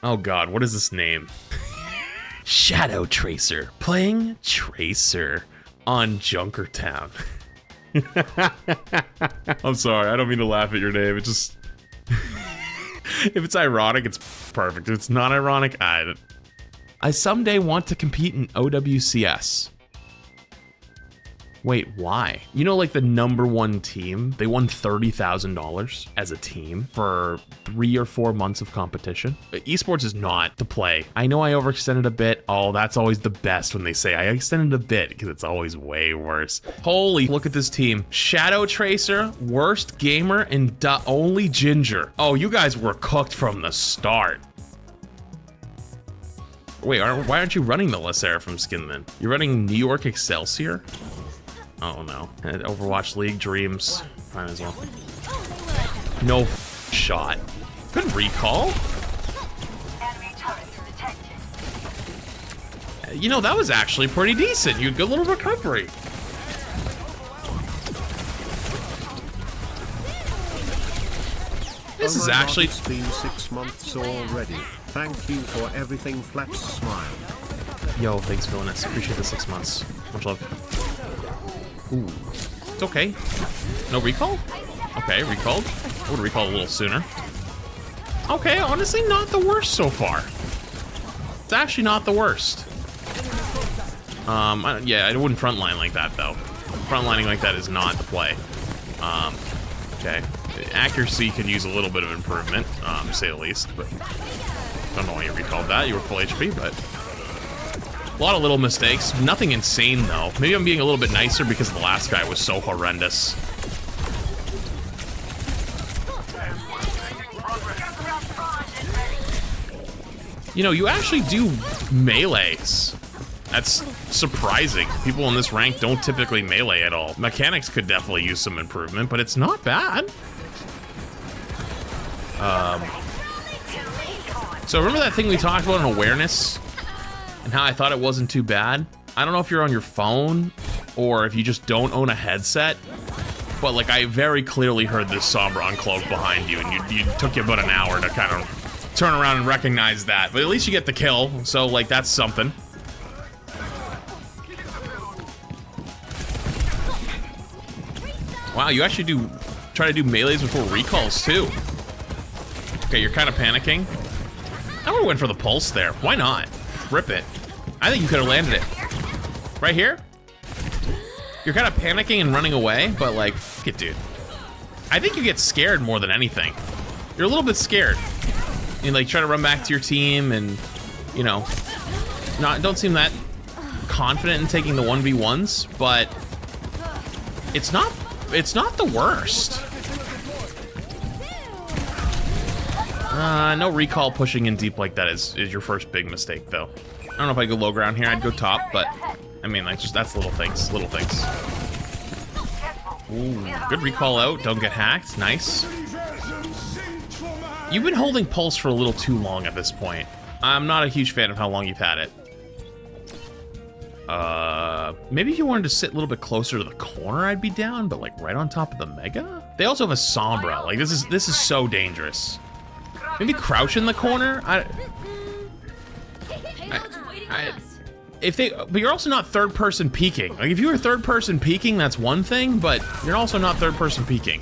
Oh god, what is this name? Shadow Tracer, playing Tracer on Junkertown. I'm sorry, I don't mean to laugh at your name, it just... If it's ironic, it's perfect. If it's not ironic, I someday want to compete in OWCS. Wait, why? You know, like the #1 team, they won $30,000 as a team for 3 or 4 months of competition. Esports is not the play. I know I overextended a bit. Oh, that's always the best when they say I extended a bit, because it's always way worse. Holy, look at this team. Shadow Tracer, worst gamer, and only ginger. Oh, you guys were cooked from the start. Wait, why aren't you running the Less Seraphim skin then? You're running New York Excelsior? Oh no. Overwatch League Dreams. Might as well. No shot. Good recall. You know, that was actually pretty decent. You had a good little recovery. This is actually... It's been 6 months already. Thank you for everything, Flaps Smile. Yo, thanks, Villainous. Appreciate the 6 months. Much love. Ooh. It's okay. No recall? Okay, recalled. I would recall a little sooner. Okay, honestly, not the worst so far. It's actually not the worst. Yeah, I wouldn't frontline like that, though. Frontlining like that is not the play. Okay. Accuracy could use a little bit of improvement, to say the least, but don't know why you recalled that. You were full HP, but a lot of little mistakes. Nothing insane, though. Maybe I'm being a little bit nicer because the last guy was so horrendous. You know, you actually do melees. That's surprising. People in this rank don't typically melee at all. Mechanics could definitely use some improvement, but it's not bad. So remember that thing we talked about in awareness? And how I thought it wasn't too bad? I don't know if you're on your phone or if you just don't own a headset, but like I very clearly heard this Sombra uncloak behind you, and you took you about an hour to kind of turn around and recognize that. But at least you get the kill, so like that's something. Wow, you actually try to do melees before recalls too. Okay, you're kind of panicking. I would've went for the pulse there. Why not? Rip it. I think you could have landed it. Right here? You're kind of panicking and running away, but like, f it, dude. I think you get scared more than anything. You're a little bit scared. You like try to run back to your team and, you know, don't seem that confident in taking the 1v1s, but it's not the worst. No recall pushing in deep like that is your first big mistake, though. I don't know if I go low ground here. I'd go top, but I mean, like, that's little things. Ooh, good recall out. Don't get hacked. Nice. You've been holding pulse for a little too long at this point. I'm not a huge fan of how long you've had it. Maybe if you wanted to sit a little bit closer to the corner, I'd be down, but like right on top of the Mega? They also have a Sombra. Like, this is so dangerous. Maybe crouch in the corner? But you're also not third person peeking. Like, if you were third person peeking, that's one thing, but you're also not third person peeking.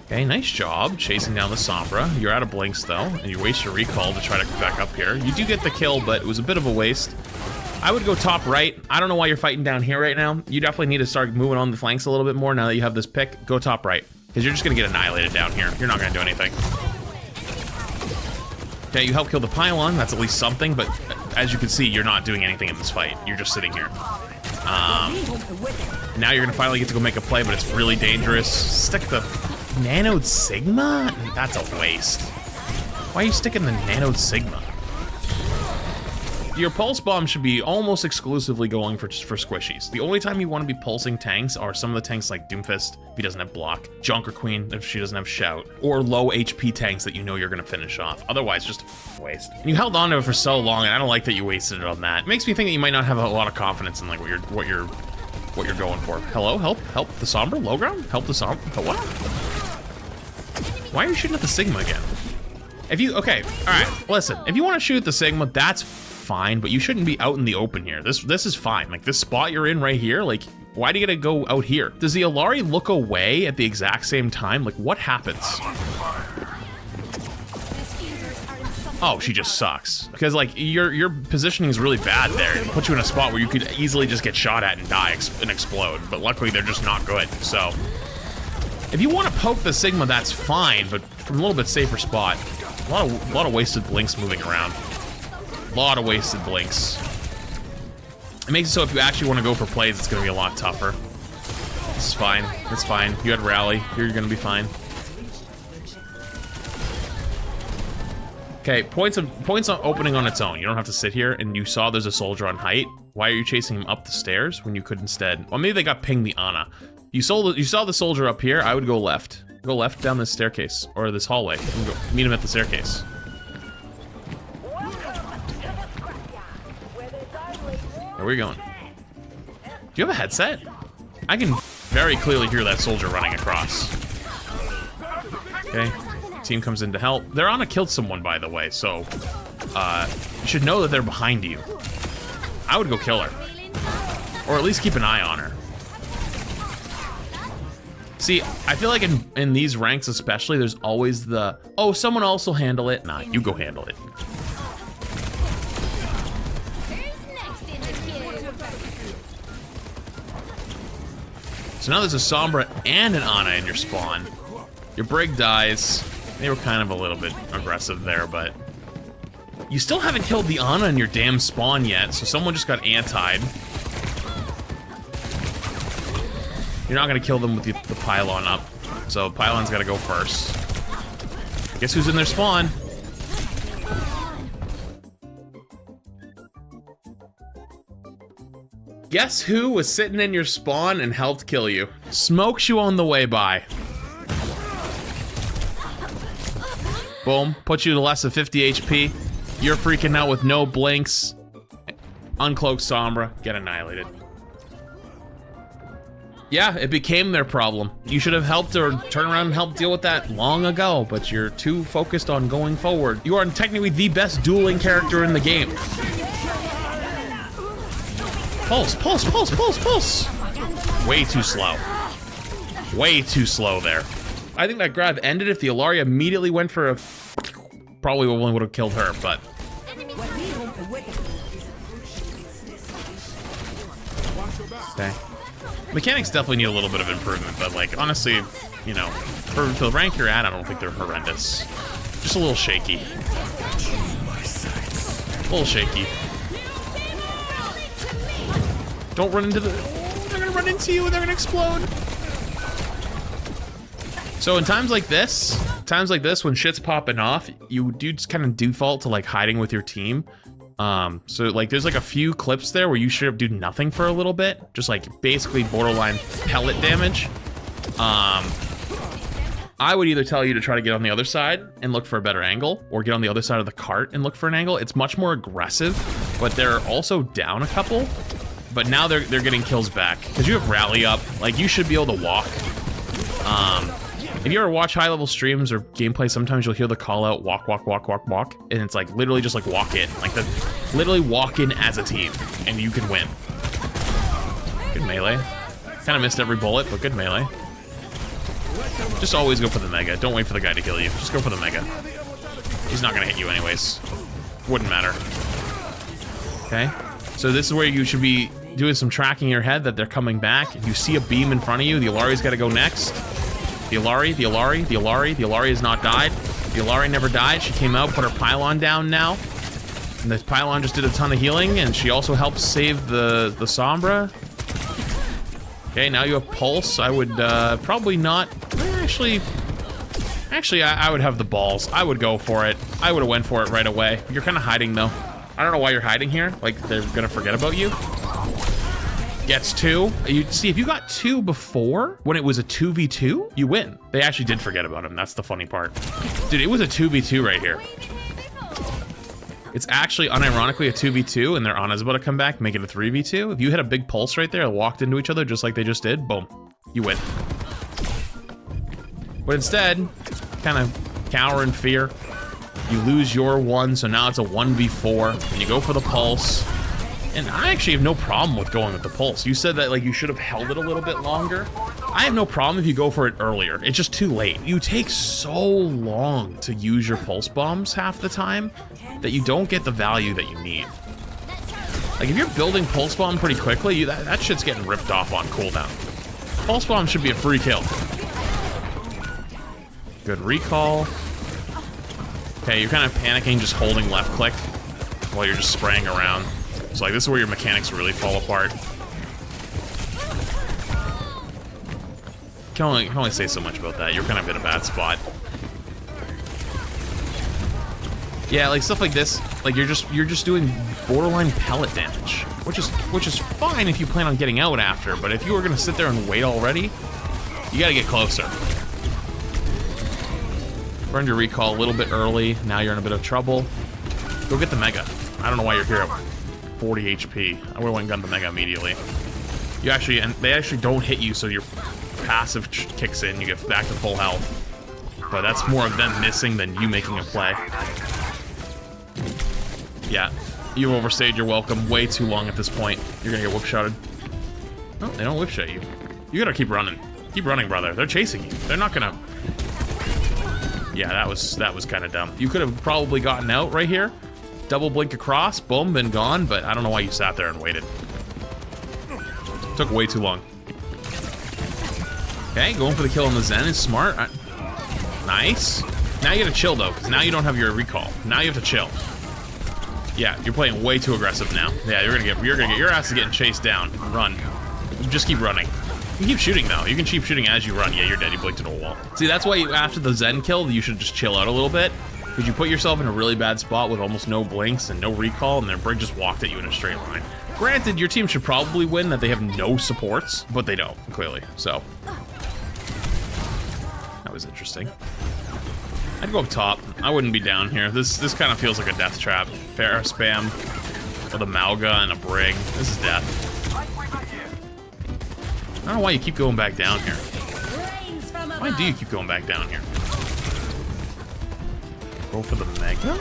Okay, nice job chasing down the Sombra. You're out of blinks though, and you waste your recall to try to come back up here. You do get the kill, but it was a bit of a waste. I would go top right. I don't know why you're fighting down here right now. You definitely need to start moving on the flanks a little bit more now that you have this pick. Go top right, because you're just gonna get annihilated down here. You're not gonna do anything. Okay, you help kill the pylon. That's at least something, but as you can see, you're not doing anything in this fight. You're just sitting here. Now you're gonna finally get to go make a play, but it's really dangerous. Stick the Nanoed Sigma? That's a waste. Why are you sticking the Nanoed Sigma? Your pulse bomb should be almost exclusively going for squishies. The only time you want to be pulsing tanks are some of the tanks like Doomfist, if he doesn't have block, Junker Queen, if she doesn't have shout, or low HP tanks that you know you're gonna finish off. Otherwise, just a waste. And you held on to it for so long, and I don't like that you wasted it on that. It makes me think that you might not have a lot of confidence in like what you're going for. Hello, help the Sombra, low ground, help the Sombra. What? Why are you shooting at the Sigma again? If you, okay, all right, listen. If you want to shoot the Sigma, that's fine, but you shouldn't be out in the open here. This is fine. Like, this spot you're in right here, like, why do you gotta go out here? Does the Illari look away at the exact same time? Like, what happens? Oh, she just sucks. Because, like, your positioning is really bad there. It puts you in a spot where you could easily just get shot at and die and explode. But luckily, they're just not good. So, if you want to poke the Sigma, that's fine, but from a little bit safer spot. A lot of wasted blinks moving around. A lot of wasted blinks. It makes it so if you actually want to go for plays, it's going to be a lot tougher. This is fine. It's fine. You had rally. You're going to be fine. Okay, points on opening on its own. You don't have to sit here, and you saw there's a soldier on height. Why are you chasing him up the stairs when you could instead? Well, maybe they got pinged the Ana. You saw the soldier up here. I would go left. Go left down this staircase or this hallway. And go meet him at the staircase. Where are we going? Do you have a headset? I can very clearly hear that soldier running across. Okay. Team comes in to help. Their Ana killed someone, by the way, so you should know that they're behind you. I would go kill her. Or at least keep an eye on her. See, I feel like in these ranks especially, there's always the, oh, someone else will handle it. Nah, you go handle it. So now there's a Sombra and an Ana in your spawn. Your Brig dies. They were kind of a little bit aggressive there, but you still haven't killed the Ana in your damn spawn yet, so someone just got anti'd. You're not gonna kill them with the pylon up, so pylon's gotta go first. Guess who's in their spawn? Guess who was sitting in your spawn and helped kill you? Smokes you on the way by. Boom, put you to less than 50 HP. You're freaking out with no blinks. Uncloaked Sombra, get annihilated. Yeah, it became their problem. You should have helped or turn around and help deal with that long ago, but you're too focused on going forward. You are technically the best dueling character in the game. Pulse, pulse, pulse, pulse, pulse. Way too slow. Way too slow there. I think that grab ended if the Illari immediately went for a... Probably only would have killed her, but... Okay. Mechanics definitely need a little bit of improvement, but like, honestly, you know, for the rank you're at, I don't think they're horrendous. Just a little shaky. A little shaky. Don't run into the... They're gonna run into you and they're gonna explode. So in times like this when shit's popping off, you do just kind of default to like hiding with your team. So like there's like a few clips there where you should have do nothing for a little bit, just like basically borderline pellet damage. I would either tell you to try to get on the other side and look for a better angle, or get on the other side of the cart and look for an angle. It's much more aggressive, but they're also down a couple. But now they're getting kills back because you have rally up. Like you should be able to walk. If you ever watch high-level streams or gameplay, sometimes you'll hear the call out, walk, walk, walk, walk, walk, and it's like literally just like walk in, like literally walk in as a team, and you can win. Good melee. Kind of missed every bullet, but good melee. Just always go for the mega. Don't wait for the guy to kill you. Just go for the mega. He's not gonna hit you anyways. Wouldn't matter. Okay. So this is where you should be doing some tracking in your head that they're coming back. If you see a beam in front of you, the Illari's got to go next. The Illari has not died. The Illari never died. She came out, put her pylon down now. And the pylon just did a ton of healing, and she also helped save the Sombra. Okay, now you have Pulse. I would probably not... Actually, I would have the balls. I would go for it. I would have went for it right away. You're kind of hiding, though. I don't know why you're hiding here. Like, they're gonna forget about you. Gets 2. You see, if you got 2 before, when it was a 2v2, you win. They actually did forget about him. That's the funny part. Dude, it was a 2v2 right here. It's actually, unironically, a 2v2, and their Ana's about to come back, make it a 3v2. If you hit a big pulse right there, walked into each other just like they just did, boom, you win. But instead, kind of cower in fear. You lose your one, so now it's a 1v4, and you go for the pulse. And I actually have no problem with going with the pulse. You said that like you should have held it a little bit longer. I have no problem if you go for it earlier. It's just too late. You take so long to use your pulse bombs half the time that you don't get the value that you need. Like if you're building pulse bomb pretty quickly, that shit's getting ripped off on cooldown. Pulse bomb should be a free kill. Good recall. Okay, you're kind of panicking, just holding left click while you're just spraying around. So like this is where your mechanics really fall apart. Can only say so much about that. You're kind of in a bad spot. Yeah, like stuff like this, like you're just doing borderline pellet damage, which is fine if you plan on getting out after. But if you were gonna sit there and wait already, you gotta get closer. Burned your recall a little bit early. Now you're in a bit of trouble. Go get the mega. I don't know why you're here at 40 HP. I would've went and gotten the mega immediately. And they actually don't hit you, so your passive kicks in. You get back to full health. But that's more of them missing than you making a play. Yeah, you overstayed your welcome way too long at this point. You're gonna get whip-shotted. No, they don't whip-shot you. You gotta keep running. Keep running, brother. They're chasing you. They're not gonna... Yeah, that was kind of dumb. You could have probably gotten out right here. Double blink across, boom, been gone, but I don't know why you sat there and waited. Took way too long. Okay, going for the kill on the Zen is smart. Nice. Now you gotta chill though, because now you don't have your recall. Now you have to chill. Yeah, you're playing way too aggressive now. Yeah, you're gonna get your ass is getting chased down. Run. Just keep running. You can keep shooting though. You can keep shooting as you run. Yeah, you're dead. You blinked into a wall. See, that's why after the Zen kill, you should just chill out a little bit. Because you put yourself in a really bad spot with almost no blinks and no recall, and their Brig just walked at you in a straight line. Granted, your team should probably win that they have no supports, but they don't, clearly. So that was interesting. I'd go up top. I wouldn't be down here. This kind of feels like a death trap. Fair spam with a Mauga and a Brig. This is death. I don't know why you keep going back down here. Why do you keep going back down here? Go for the mega?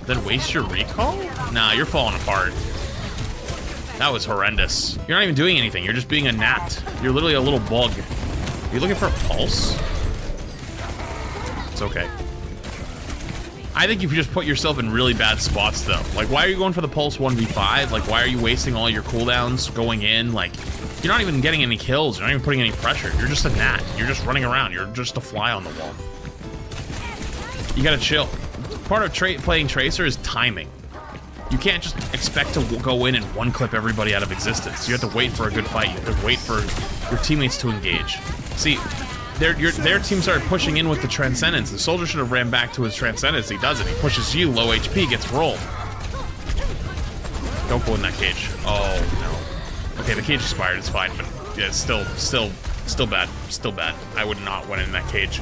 Then waste your recall? Nah, you're falling apart. That was horrendous. You're not even doing anything. You're just being a gnat. You're literally a little bug. Are you looking for a pulse? It's okay. I think if you just put yourself in really bad spots though. Like, why are you going for the pulse 1v5? Like, why are you wasting all your cooldowns going in? Like, you're not even getting any kills. You're not even putting any pressure. You're just a gnat. You're just running around. You're just a fly on the wall. You gotta chill. Part of playing Tracer is timing. You can't just expect to go in and one-clip everybody out of existence. You have to wait for a good fight. You have to wait for your teammates to engage. See, their team started pushing in with the Transcendence. The soldier should have ran back to his Transcendence. He doesn't. He pushes you, low HP, gets rolled. Don't go in that cage. Oh, no. Okay, the cage expired. It's fine, but yeah, it's still bad. Still bad. I would not went in that cage.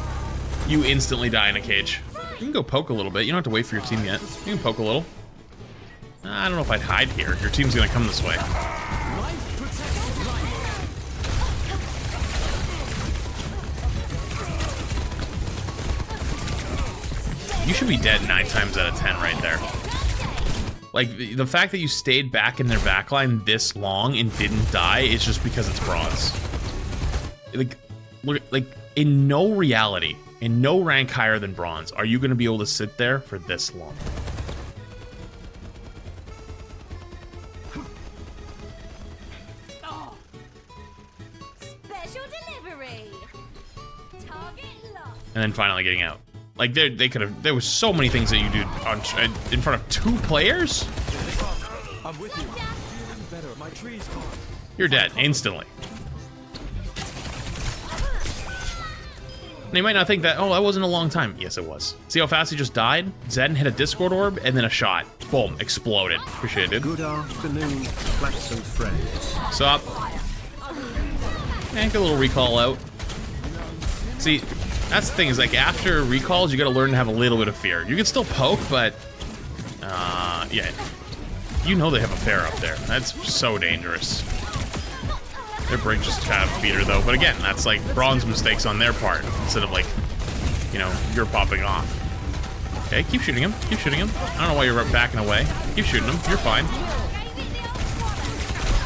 You instantly die in a cage. You can go poke a little bit. You don't have to wait for your team yet. You can poke a little. I don't know if I'd hide here. Your team's gonna come this way. You should be dead 9 times out of 10 right there. Like, the fact that you stayed back in their backline this long and didn't die is just because it's bronze. Like, in no reality, in no rank higher than bronze, are you going to be able to sit there for this long? Oh. Special delivery. Target locked. And then finally getting out. Like, they could have. There was so many things that you did in front of 2 players. I'm with you. Feeling better. My tree's gone. You're dead instantly. And you might not think that, oh, that wasn't a long time. Yes, it was. See how fast he just died? Zen hit a Discord orb and then a shot. Boom, exploded. Appreciate it, dude. Good afternoon, flats and friends. What's up? Get a little recall out. See, that's the thing, is like after recalls, you gotta learn to have a little bit of fear. You can still poke, but yeah. You know they have a fair up there. That's so dangerous. Their Brig just kind of beat her though, but again, that's like bronze mistakes on their part instead of like, you know, you're popping off. Okay, keep shooting him. Keep shooting him. I don't know why you're backing away. Keep shooting him. You're fine.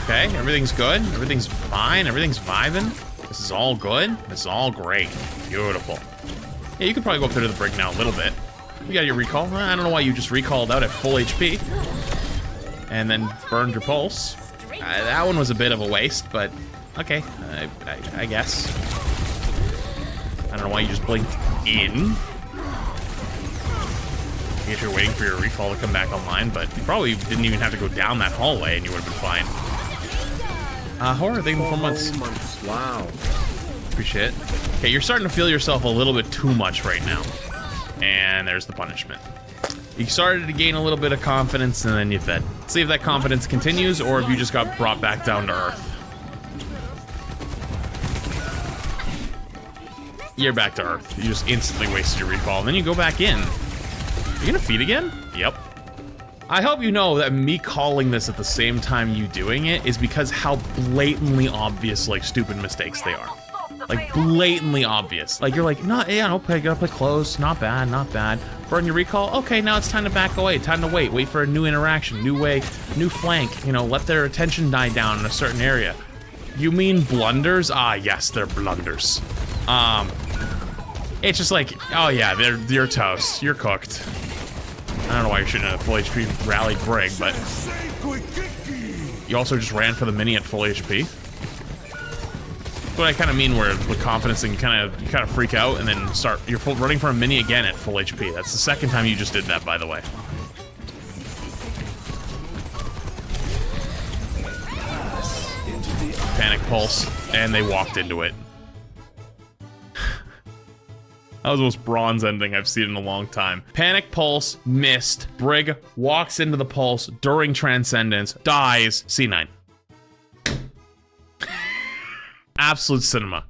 Okay, everything's good. Everything's fine. Everything's vibing. This is all good. This is all great. Beautiful. Yeah, you could probably go up there to the Brig now a little bit. You got your recall. I don't know why you just recalled out at full HP. And then burned your pulse. That one was a bit of a waste, but okay, I guess. I don't know why you just blinked in. I guess you're waiting for your recall to come back online, but you probably didn't even have to go down that hallway and you would have been fine. Horror thing for 4 months. Wow. Appreciate it. Okay, you're starting to feel yourself a little bit too much right now. And there's the punishment. You started to gain a little bit of confidence and then you fed. See if that confidence continues or if you just got brought back down to earth. You're back to earth. You just instantly wasted your recall and then you go back in. You gonna feed again? Yep. I hope you know that me calling this at the same time you doing it is because how blatantly obvious, like, stupid mistakes they are. Like, blatantly obvious. Like, you're like, no, yeah, no, I gotta play close. Not bad, not bad. Burn your recall. Okay, now it's time to back away. Time to wait. Wait for a new interaction, new way, new flank. You know, let their attention die down in a certain area. You mean blunders? Ah, yes, they're blunders. It's just like, oh yeah, you're toast. You're cooked. I don't know why you're shooting at a full HP rally Brig, but you also just ran for the mini at full HP. That's what I kind of mean, where with confidence and you kind of freak out and then you're running for a mini again at full HP. That's the second time you just did that, by the way. Panic pulse, and they walked into it. That was the most bronze ending I've seen in a long time. Panic pulse, missed. Brig walks into the pulse during Transcendence, dies, C9. Absolute cinema.